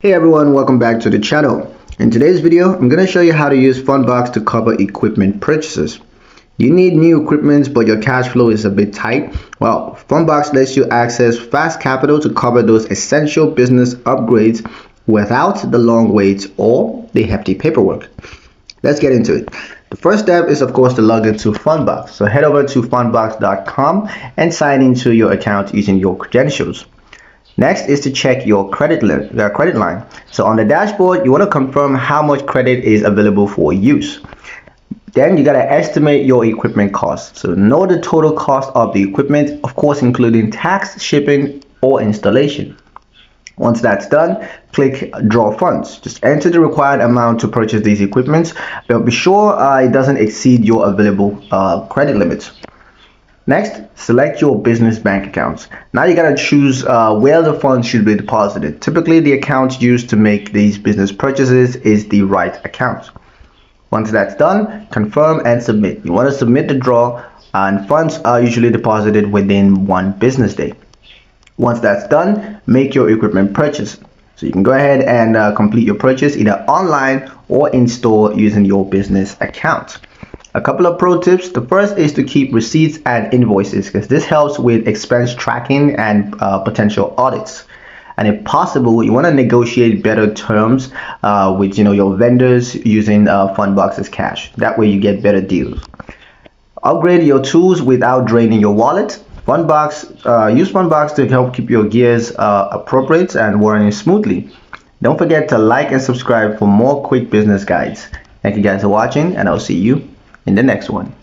Hey everyone, welcome back to the channel. In today's video, I'm going to show you how to use Fundbox to cover equipment purchases. You need new equipment but your cash flow is a bit tight. Well, Fundbox lets you access fast capital to cover those essential business upgrades without the long waits or the hefty paperwork. Let's get into it. The first step is of course to log into Fundbox. So head over to fundbox.com and sign into your account using your credentials. Next is to check your credit line. So on the dashboard, you want to confirm how much credit is available for use. Then you got to estimate your equipment cost. So know the total cost of the equipment, of course, including tax, shipping, or installation. Once that's done, click draw funds. Just enter the required amount to purchase these equipments, but be sure it doesn't exceed your available credit limits. Next, select your business bank accounts. Now you gotta choose where the funds should be deposited. Typically, the account used to make these business purchases is the right account. Once that's done, confirm and submit. You want to submit the draw, and funds are usually deposited within 1 business day. Once that's done, make your equipment purchase. So you can go ahead and complete your purchase either online or in store using your business account. A couple of pro tips. The first is to keep receipts and invoices because this helps with expense tracking and potential audits. And if possible, you want to negotiate better terms with your vendors using Fundbox's cash. That way you get better deals. Upgrade your tools without draining your wallet. Use Fundbox to help keep your gears appropriate and running smoothly. Don't forget to like and subscribe for more quick business guides. Thank you guys for watching, and I'll see you in the next one.